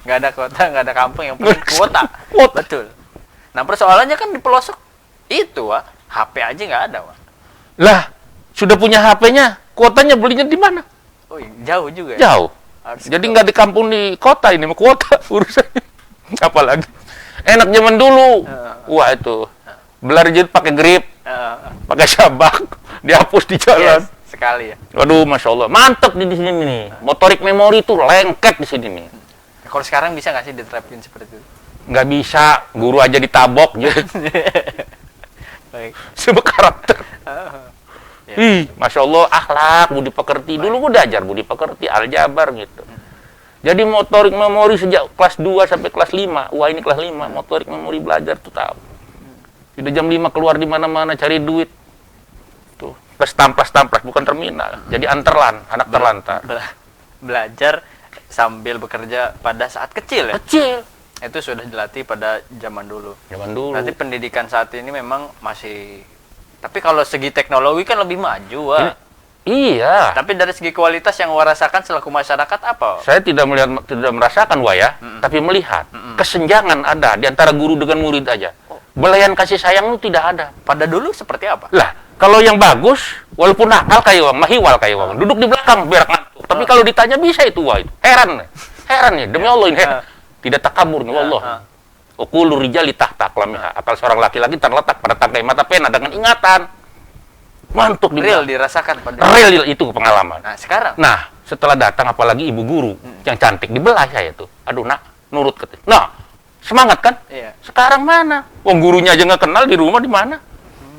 Nggak ada kota, nggak ada kampung, yang penting kuota. Kuota. Betul. Nah, persoalannya kan di pelosok itu, Wak, HP aja nggak ada, Wak. Lah, sudah punya HP-nya, kuotanya belinya di mana? Oh, jauh juga ya? Jauh. Harus Jadi nggak di kampung, di kota ini, mau kuota urusannya. Apalagi enak zaman dulu. Wah itu belajar pakai grip, pakai sabak, dihapus di jalan. Yes, sekali ya. Waduh, masya Allah, mantep di sini nih. Motorik memori tuh lengket di sini nih. Kalau sekarang bisa nggak sih diterapin seperti itu? Nggak bisa, guru aja ditabok gitu. Baik. Sebab karakter. Ya. Ih, masya Allah, akhlak, budi pekerti. Dulu gue ajar budi pekerti, aljabar gitu. Jadi motorik memori sejak kelas 2 sampai kelas 5. Wah, ini kelas 5, motorik memori belajar tuh tahu. Udah jam 5 keluar di mana-mana cari duit. Tuh, plus tamplas, bukan terminal. Jadi anterlan, anak terlantar. Belajar sambil bekerja pada saat kecil ya? Kecil. Itu sudah dilatih pada zaman dulu. Zaman dulu. Berarti pendidikan saat ini memang masih... Tapi kalau segi teknologi kan lebih maju, Wak. Iya. Tapi dari segi kualitas yang Wak rasakan selaku masyarakat apa? Saya tidak merasakan, Wak ya, tapi melihat kesenjangan ada di antara guru dengan murid aja. Belayan kasih sayang itu tidak ada. Pada dulu seperti apa? Lah, kalau yang bagus, walaupun nakal kayak Wang, mahiwal kayak Wang, duduk di belakang biar ngantuk. Tapi kalau ditanya bisa itu, Wah itu. Heran ya, demi Allah ini. Tidak takabur nih, wallah. Uqulu rijali tahta aqlamiha. Akal seorang laki-laki terletak pada tangkai mata pena dengan ingatan. Mantuk di Real dirasakan pada real itu pengalaman. Nah, sekarang? Nah, setelah datang apalagi ibu guru yang cantik dibelah saya tuh. Aduh, nak, nurut katanya. Nah, semangat kan? Iya. Sekarang mana? Wong gurunya aja nggak kenal, di rumah di mana?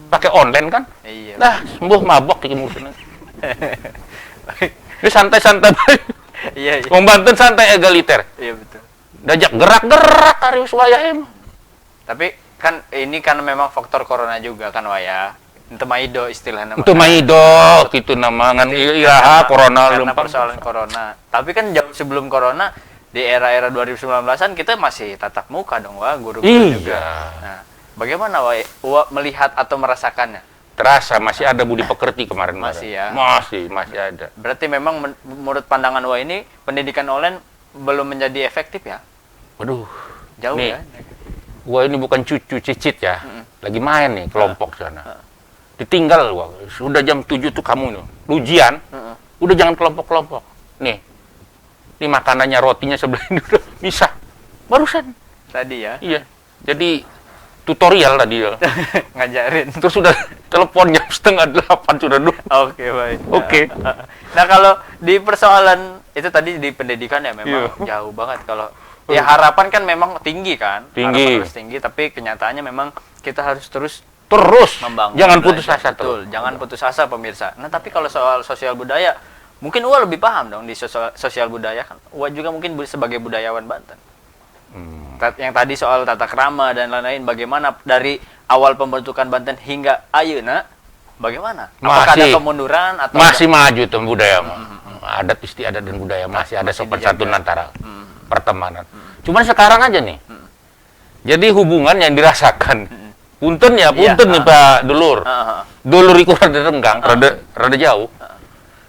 Pakai online kan? Iya. Nah, sembuh mabok kayak ngurusin. Ini santai-santai. Iya, iya. Wong Banten santai egaliter. Iya, betul. Dajak gerak-gerak Arius wayahe mah. Tapi kan ini kan memang faktor corona juga kan, Waya. Itu maido istilahnya. Itu maido gitu namangan iya corona karena lempar. persoalan corona. Tapi kan jauh sebelum corona di era-era 2019-an kita masih tatap muka dong, Wah, guru-guru Iya. juga. Nah, bagaimana Wah melihat atau merasakannya? Terasa masih ada budi pekerti kemarin. Masih ya? Masih ada. Berarti memang menurut pandangan Wah ini pendidikan online belum menjadi efektif ya? Waduh. Jauh nih, ya? Wah ini bukan cucu cicit ya. Lagi main nih kelompok sana. Ditinggal, wah, sudah jam 7 tuh kamu nih. Ujian. Udah jangan kelompok-kelompok. Nih. Ini makanannya rotinya sebelah ini udah bisa. Barusan. Tadi ya? Iya. Jadi tutorial tadi ya. Ngajarin. Terus sudah telepon jam 7:30 sudah dulu. Oke, baik. Oke. Nah, kalau di persoalan itu tadi di pendidikan ya memang jauh banget kalau ya harapan kan memang tinggi kan? Tinggi. Harapan harus tinggi, tapi kenyataannya memang kita harus terus membangun. Jangan putus belajar. asa Betul, tuh. jangan putus asa pemirsa. Nah, tapi kalau soal sosial budaya, mungkin Uwa lebih paham dong di sosial budaya kan. Uwa juga mungkin sebagai budayawan Banten. Yang tadi soal tata krama dan lain-lain, bagaimana dari awal pembentukan Banten hingga ayeuna, bagaimana? Apakah ada kemunduran atau masih maju tuh budaya mah. Adat istiadat dan budaya masih ada sopan santun antara pertemanan. Cuman sekarang aja nih. Jadi hubungan yang dirasakan. Punten ya, punten nih Pak Dulur. Dulur itu rada renggang, rada jauh.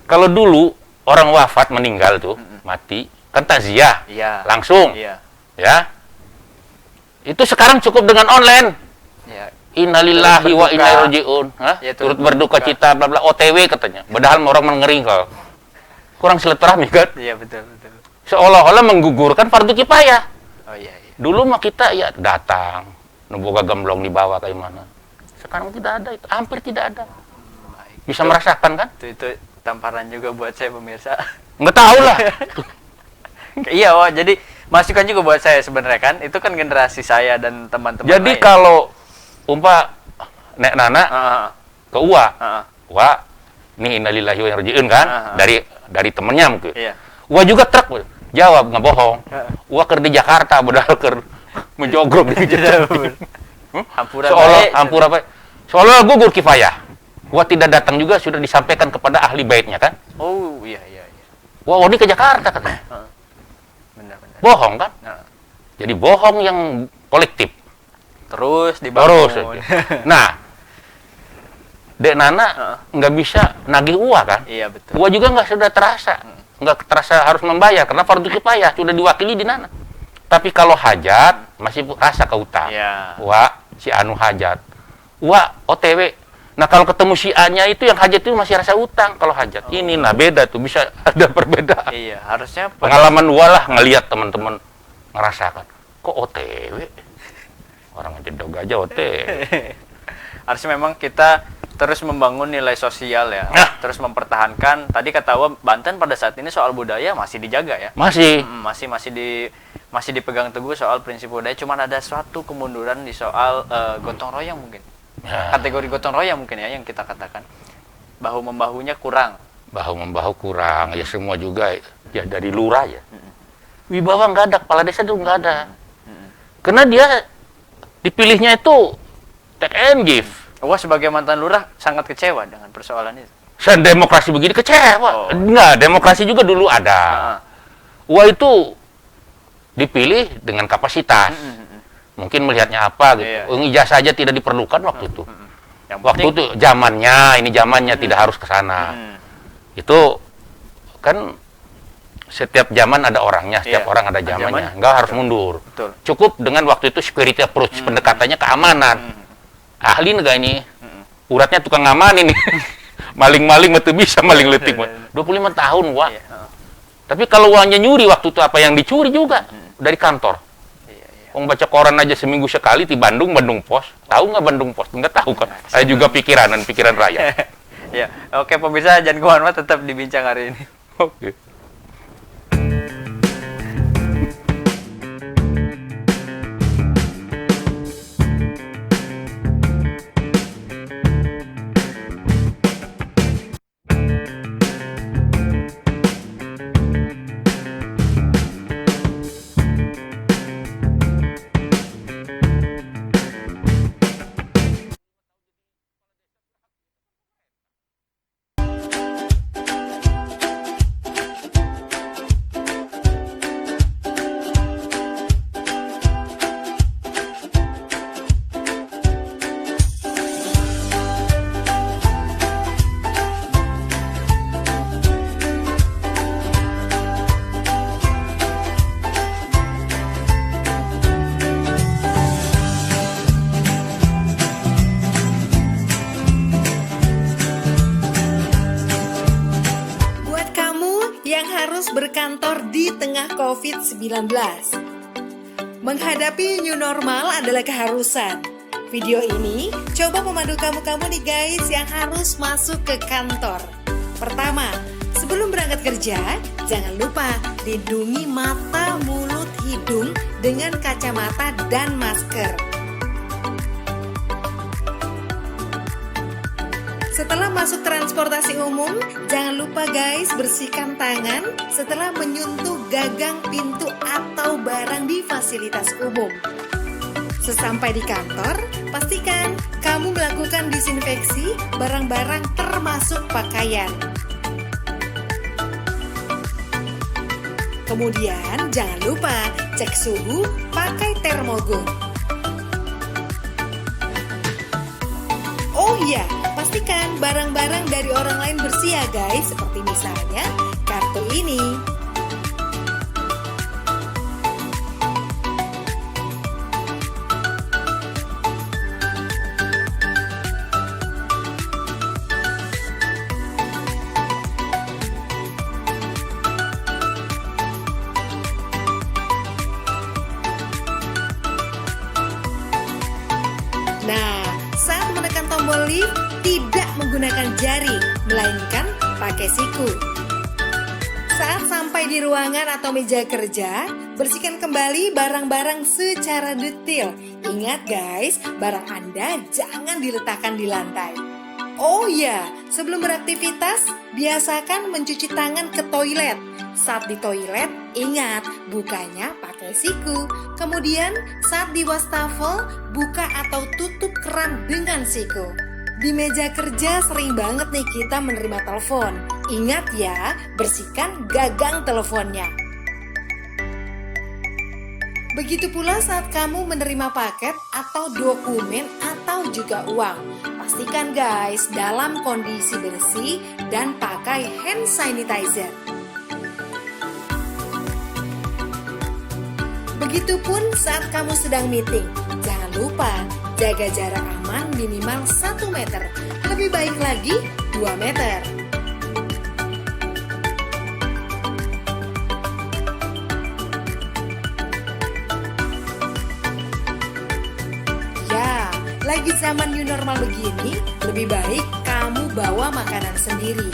Kalau dulu orang wafat meninggal tuh, mati, kan takziah. Langsung. Ya. Itu sekarang cukup dengan online. Ya. Innalillahi wa inna ilaihi raji'un. Ya, turut berduka cita bla bla OTW katanya. Padahal orang mengering kalau. Kurang silaturahmi kan? Iya, betul. Seolah-olah menggugurkan fardu kifayah. Oh iya. Dulu mah kita ya datang, nemboga gemblong dibawa kayak mana. Sekarang tidak ada itu, hampir tidak ada. Bisa merasakan kan? Itu tamparan juga buat saya pemirsa. Nggak tahu lah. Iya, Wah, jadi masukan juga buat saya sebenarnya kan. Itu kan generasi saya dan teman-teman Jadi lain. kalau Nek Nana ke Uwa, Uwa, ini innalillahi wa inna ilaihi raji'un kan? Dari temennya mungkin. Iya. Uwa juga truk jawab nggak bohong. Uwa ker di Jakarta, padahal ker menjogrok di Jakarta. Seolah gugur kifayah. Uwa tidak datang juga sudah disampaikan kepada ahli baitnya kan? Oh iya. Wah, ini ke Jakarta katanya. Benar. Bohong kan? Jadi bohong yang kolektif. Terus dibangun. Nah, Dek Nana nggak bisa nagih Uwa kan? Iya, betul. Uwa juga nggak sudah terasa. Nggak terasa harus membayar karena fardu kifayah sudah diwakili di Nana. Tapi kalau hajat masih rasa ke utang. Iya. Wah, si anu hajat. Wah, OTW Nah kalau ketemu si A-nya itu yang hajat itu masih rasa utang. Kalau hajat ini, nah beda tuh, bisa ada perbedaan. Iya, harusnya Pengalaman gua lah ngelihat teman-teman ngerasakan, kok OTW? Orang jedog aja OTW. harusnya memang kita terus membangun nilai sosial ya, Nah. terus mempertahankan. Tadi kata Awa, Banten pada saat ini soal budaya masih dijaga ya. Masih. Masih dipegang teguh soal prinsip budaya. Cuman ada suatu kemunduran di soal gotong royong mungkin. Ya, Kategori gotong royong mungkin ya yang kita katakan. Bahu membahunya kurang. bahu-membahu kurang, ya semua juga ya dari lurah ya. Wibawa nggak ada, kepala desa itu nggak ada. Karena dia dipilihnya itu take and give. Wah, sebagai mantan lurah sangat kecewa dengan persoalan itu. Demokrasi begini kecewa. Oh. Enggak, demokrasi juga dulu ada. Heeh. Wah itu dipilih dengan kapasitas. Mungkin melihatnya apa gitu. Iya. Ijazah saja tidak diperlukan waktu itu. Yang Waktu penting, itu ini zamannya tidak harus ke sana. Itu kan setiap zaman ada orangnya, setiap Iya, orang ada ada zamannya. zamannya. Enggak harus Betul. mundur. Betul. Cukup dengan waktu itu spirit approach, pendekatannya keamanan. Ahli negara ini, uratnya tukang ngaman ini. Maling-maling itu bisa maling letik. 25 tahun, wah. Iya, heeh. Tapi kalau uangnya nyuri waktu itu apa yang dicuri juga dari kantor. Iya, iya. Orang baca koran aja seminggu sekali di Bandung Pos. Tahu nggak Bandung Pos? Nggak tahu kan? Saya juga pikiran rakyat. Ya, oke pemirsa, jangan kemana-mana, tetap dibincang hari ini. Oke. Buat kamu yang harus berkantor di tengah COVID-19, menghadapi new normal adalah keharusan. Video ini coba memandu kamu nih guys yang harus masuk ke kantor. Pertama, sebelum berangkat kerja, jangan lupa lindungi mata, mulut, hidung dengan kacamata dan masker. Setelah masuk transportasi umum, jangan lupa guys bersihkan tangan setelah menyentuh gagang pintu atau barang di fasilitas umum. Sesampai di kantor, pastikan kamu melakukan disinfeksi barang-barang termasuk pakaian. Kemudian jangan lupa cek suhu pakai termogun. Oh iya, pastikan barang-barang dari orang lain bersih ya guys, seperti misalnya kartu ini. Nah, saat menekan tombol lift, tidak menggunakan jari, melainkan pakai siku. Saat sampai di ruangan atau meja kerja, bersihkan kembali barang-barang secara detail. Ingat guys, barang Anda jangan diletakkan di lantai. Oh ya, sebelum beraktivitas, biasakan mencuci tangan ke toilet. Saat di toilet, ingat bukanya pakai siku. Kemudian saat di wastafel, buka atau tutup keran dengan siku. Di meja kerja sering banget nih kita menerima telepon. Ingat ya, bersihkan gagang teleponnya. Begitu pula saat kamu menerima paket atau dokumen atau juga uang. Pastikan guys dalam kondisi bersih dan pakai hand sanitizer. Begitupun saat kamu sedang meeting, jangan lupa jaga jarak aman minimal 1 meter, lebih baik lagi 2 meter. Ya, lagi zaman new normal begini, lebih baik kamu bawa makanan sendiri.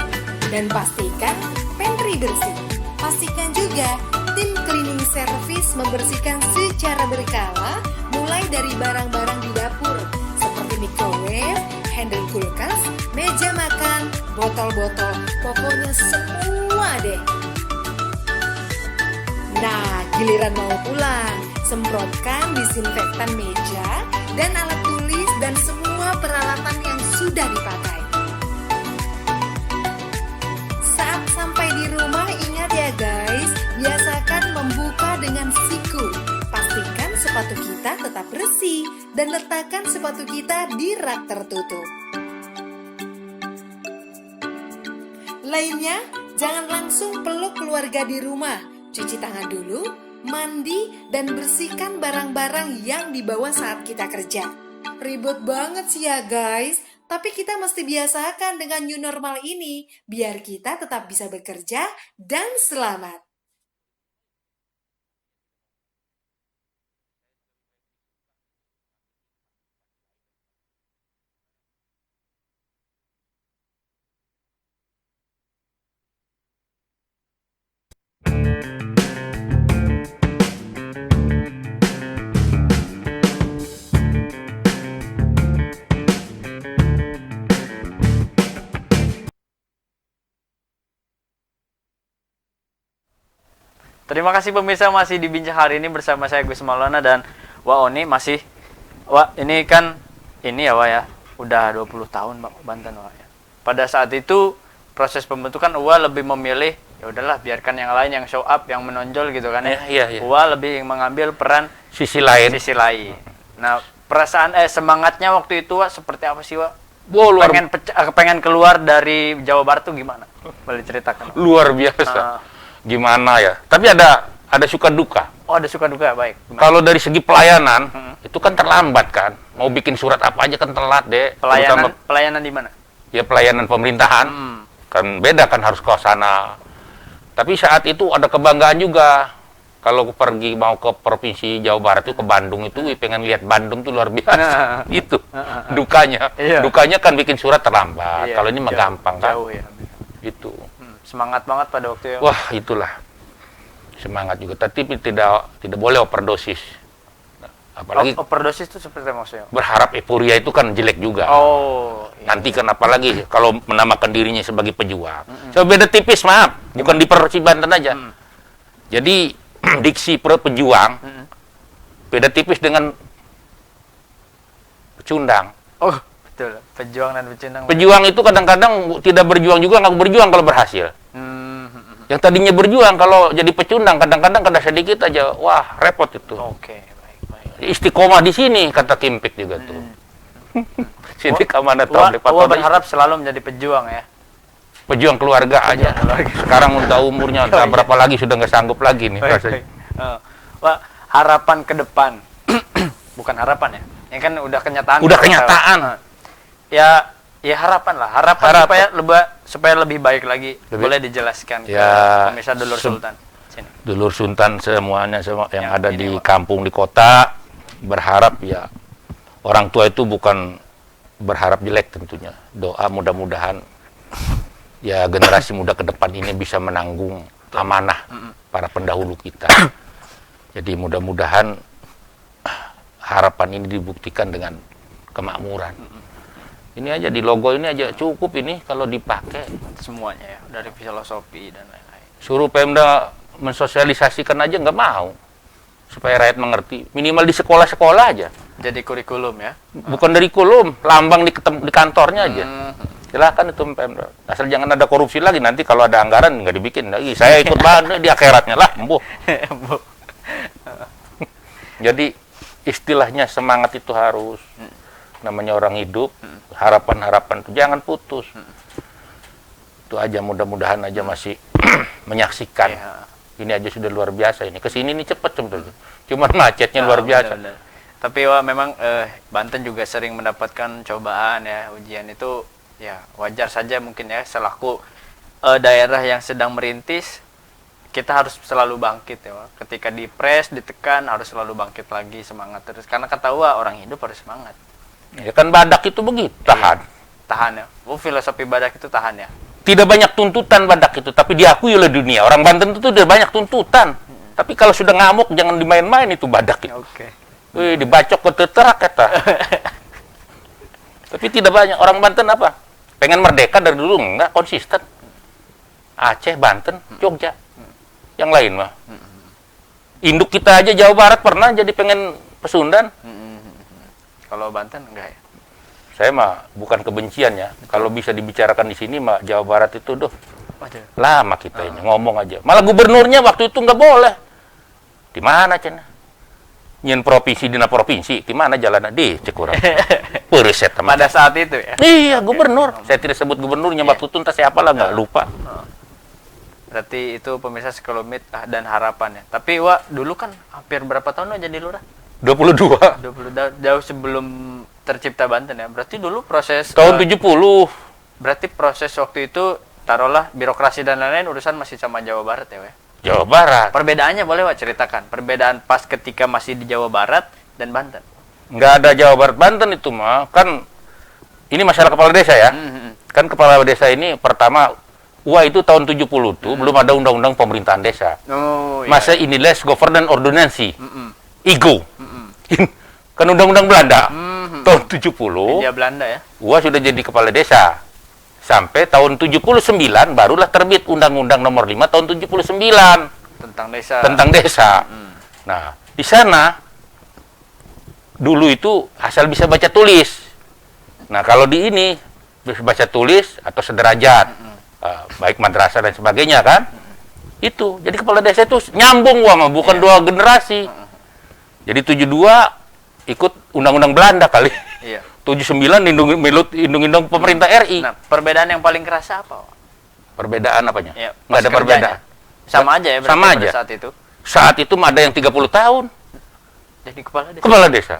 Dan pastikan pantry bersih. Pastikan juga tim cleaning service membersihkan secara berkala, mulai dari barang-barang di dapur, seperti microwave, handle kulkas, meja makan, botol-botol, pokoknya semua deh. Nah, giliran mau pulang, semprotkan disinfektan meja dan alat tulis dan semua peralatan yang sudah dipakai. Saat sampai di rumah, ingat ya guys, biasakan membuka dengan siku. Pastikan sepatu kita tetap bersih dan letakkan sepatu kita di rak tertutup. Lainnya, jangan langsung peluk keluarga di rumah. Cuci tangan dulu, mandi, dan bersihkan barang-barang yang dibawa saat kita kerja. Ribet banget sih ya guys, tapi kita mesti biasakan dengan new normal ini, biar kita tetap bisa bekerja dan selamat. Terima kasih pemirsa, masih di Bincang hari ini bersama saya Gus Maulana dan Wak Oni masih. Wak, ini kan ini ya Wak ya, udah 20 tahun Pak Banten Wak ya. Pada saat itu proses pembentukan Wak lebih memilih ya udahlah biarkan yang lain yang show up, yang menonjol gitu kan ya. Iya. Wak lebih mengambil peran Sisi lain. Nah, perasaan semangatnya waktu itu Wak seperti apa sih Wak? Wow, Pengen keluar dari Jawa Barat tuh gimana? Boleh ceritakan. luar biasa. Gimana ya? Tapi ada suka duka. Oh, ada suka duka, baik. Gimana? Kalau dari segi pelayanan, itu kan terlambat kan. Mau bikin surat apa aja kan telat deh. Pelayanan di mana? Ya pelayanan pemerintahan. Kan beda kan harus ke sana. Tapi saat itu ada kebanggaan juga. Kalau pergi mau ke provinsi Jawa Barat itu ke Bandung itu pengen lihat Bandung tuh luar biasa. Itu dukanya. Iya. Dukanya kan bikin surat terlambat. Iya, Kalau ini mah gampang kan. Jauh ya. Itu. Semangat banget pada waktu itu. Wah, itulah. Semangat juga. Tapi tidak boleh overdosis. Apalagi overdosis itu seperti apa maksudnya? berharap euforia itu kan jelek juga. Oh, iya. Nanti kan apalagi kalau menamakan dirinya sebagai pejuang. So, beda tipis, maaf. Bukan di Persi Banten aja. Jadi diksi pejuang beda tipis dengan pecundang. Oh, betul. Pejuang dan pecundang. Pejuang itu kadang-kadang tidak berjuang juga, nggak berjuang kalau berhasil. Yang tadinya berjuang kalau jadi pecundang kadang-kadang kada sedikit aja, wah repot itu. Oke, baik. Istiqomah di sini kata Kimpik juga tuh. Sini kamana tahun depan. Berharap selalu menjadi pejuang ya. Pejuang keluarga aja. Sekarang udah umurnya entah berapa lagi sudah nggak sanggup lagi nih rasanya. Wah, harapan ke depan. Bukan harapan ya. Ini kan udah kenyataan. Udah kenyataan. Ya harapan lah. Harapan supaya lebih baik lagi. Boleh dijelaskan ya, ke pemirsa Dulur Sultan. Sini. Dulur Sultan semuanya yang ada di Wak. kampung di kota berharap ya orang tua itu bukan berharap jelek tentunya. Doa mudah-mudahan ya generasi muda ke depan ini bisa menanggung amanah para pendahulu kita. Jadi mudah-mudahan harapan ini dibuktikan dengan kemakmuran. Ini aja di logo ini aja cukup ini kalau dipakai Semuanya ya, dari filosofi dan lain-lain. Suruh Pemda mensosialisasikan aja nggak mau supaya rakyat mengerti. Minimal di sekolah-sekolah aja. Jadi kurikulum ya. Bukan dari kurikulum, lambang di kantornya aja. Silakan itu Pemda. Asal jangan ada korupsi lagi, nanti kalau ada anggaran nggak dibikin lagi. Saya ikut bahan di akhiratnya lah, embuh. Jadi istilahnya semangat itu harus. Namanya orang hidup, harapan-harapan itu jangan putus. Itu aja, mudah-mudahan aja masih menyaksikan. Ya. Ini aja sudah luar biasa ini. Kesini nih cepet sebetulnya. Cuman macetnya luar biasa. Benar. Tapi wah memang Banten juga sering mendapatkan cobaan ya, ujian itu ya wajar saja mungkin ya, selaku daerah yang sedang merintis, kita harus selalu bangkit ya, Wak. Ketika dipres, ditekan, harus selalu bangkit lagi, semangat terus. Karena kata Wak, orang hidup harus semangat. Ya kan badak itu begitu, tahan. Tahan ya. Filosofi badak itu tahan ya. Tidak banyak tuntutan badak itu, tapi diakui oleh dunia. Orang Banten itu tidak banyak tuntutan. Tapi kalau sudah ngamuk, jangan dimain-main itu badak itu. Oke. Wih, dibacok ke teterak kata. Tapi tidak banyak. Orang Banten apa? Pengen merdeka dari dulu, enggak konsisten. Aceh, Banten, Jogja. Yang lain mah. Induk kita aja Jawa Barat pernah jadi pengen pesundan. Kalau Banten enggak ya? Saya mah bukan kebencian ya. Kalau bisa dibicarakan di sini mah Jawa Barat itu Waduh. lama kita ini ngomong aja. Malah gubernurnya waktu itu nggak boleh. Di mana cina? Nyen provinsi dina provinsi, di mana jalan di cek urang. Periset teman. Pada saat itu ya. Iya, gubernur. Saya tidak sebut gubernurnya waktu itu entah siapa lah nggak lupa. Berarti itu pemirsa sekelumit dan harapan ya. Tapi Wak, dulu kan hampir berapa tahun Wak jadi lurah? 22 Jauh sebelum tercipta Banten ya. Berarti dulu proses tahun 70. Berarti proses waktu itu taruhlah birokrasi dan lain-lain urusan masih sama Jawa Barat ya, Wak. Jawa Barat. Perbedaannya boleh Wak ceritakan? Perbedaan pas ketika masih di Jawa Barat dan Banten. Nggak ada Jawa Barat Banten itu mah. Kan ini masalah kepala desa ya. Kan kepala desa ini pertama itu tahun 70 tuh belum ada undang-undang pemerintahan desa. Oh, iya. Masa ini les governance ordonansi. IGO. Kan undang-undang Belanda. Tahun 70. India Belanda ya. Sudah jadi kepala desa. Sampai tahun 79 barulah terbit Undang-Undang Nomor 5 tahun 79 tentang desa. Nah, di sana dulu itu asal bisa baca tulis. Nah, kalau di ini bisa baca tulis atau sederajat, baik madrasah dan sebagainya kan? Itu. Jadi kepala desa itu nyambung bukan dua generasi. Jadi 72 ikut Undang-Undang Belanda kali. Iya. 79 undang-undang pemerintah RI. Nah, perbedaan yang paling kerasa apa, Wak? Perbedaan apanya? Ya, nggak ada perbedaan. Sama aja ya berarti Sama pada aja. saat itu. Saat itu ada yang 30 tahun Jadi kepala desa. kepala desa.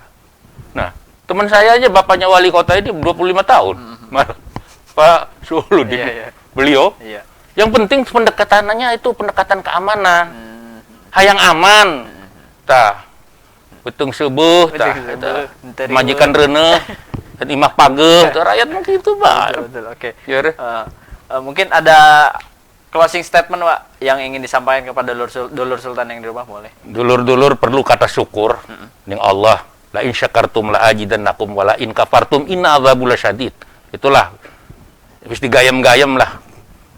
Nah, teman saya aja bapaknya wali kota ini 25 tahun. Malah Pak Suhuludin. Iya. Beliau. Iya. Yang penting pendekatannya itu pendekatan keamanan. Hayang aman. Tah. Betung sebuh, tah. Majikan reuneuh dan imah pageuh, rakyat mungkin itu Betul, oke. Ya, mungkin ada closing statement, Wak, yang ingin disampaikan kepada dulur Sultan yang di rumah, boleh? Dulur-dulur perlu kata syukur dengan Allah. La in syakartum la ajidannakum wa la in kafartum inna adzabul syadid. Itulah. Habis digayam-gayam lah.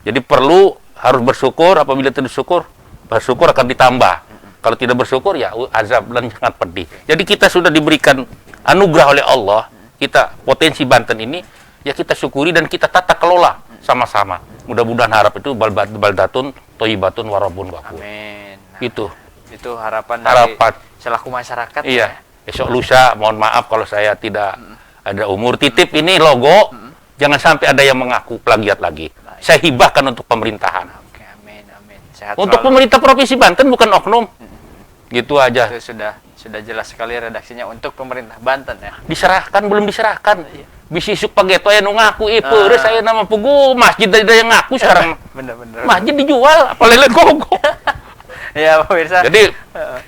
Jadi harus bersyukur, apabila tidak bersyukur akan ditambah. Kalau tidak bersyukur ya azab dan sangat pedih. Jadi kita sudah diberikan anugerah oleh Allah. Kita potensi Banten ini ya kita syukuri dan kita tata kelola sama-sama. Mudah-mudahan harap itu baldatun thayyibatun wa rabbun ghafur. Amin. Nah, Itu harapan dari selaku masyarakat. Iya. Esok lusa mohon maaf kalau saya tidak ada umur. Titip ini logo. Jangan sampai ada yang mengaku plagiat lagi. Saya hibahkan untuk pemerintahan. Oke, amin. Sehat Untuk selalu. pemerintah Provinsi Banten bukan oknum. Gitu aja. Itu sudah jelas sekali redaksinya untuk pemerintah Banten ya. Diserahkan belum diserahkan. Bisisuk pageto ya nu ngaku peureuh saya nama pugu masjid ada yang ngaku sekarang. Bener. Masjid dijual apa lele gogo. Ya, pemirsa. Jadi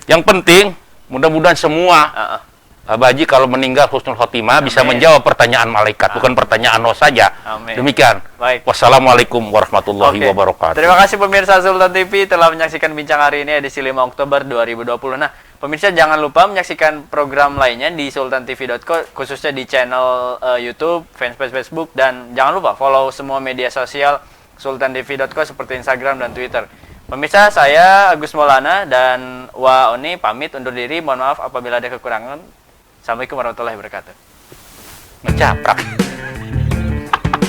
yang penting mudah-mudahan semua Abaji kalau meninggal husnul khotimah bisa menjawab pertanyaan malaikat, bukan pertanyaan Allah saja. Amin. Demikian. Baik. Wassalamualaikum warahmatullahi wabarakatuh. Terima kasih pemirsa Sultan TV telah menyaksikan bincang hari ini edisi 5 Oktober 2020. Nah, pemirsa jangan lupa menyaksikan program lainnya di sultantv.co, khususnya di channel YouTube, fanpage Facebook, dan jangan lupa follow semua media sosial sultantv.co seperti Instagram dan Twitter. Pemirsa, saya Agus Maulana dan Wa Oni pamit undur diri. Mohon maaf apabila ada kekurangan. Assalamualaikum warahmatullahi wabarakatuh. Ngecaprak.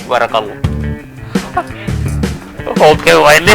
Barakallah. Oke, wah ini.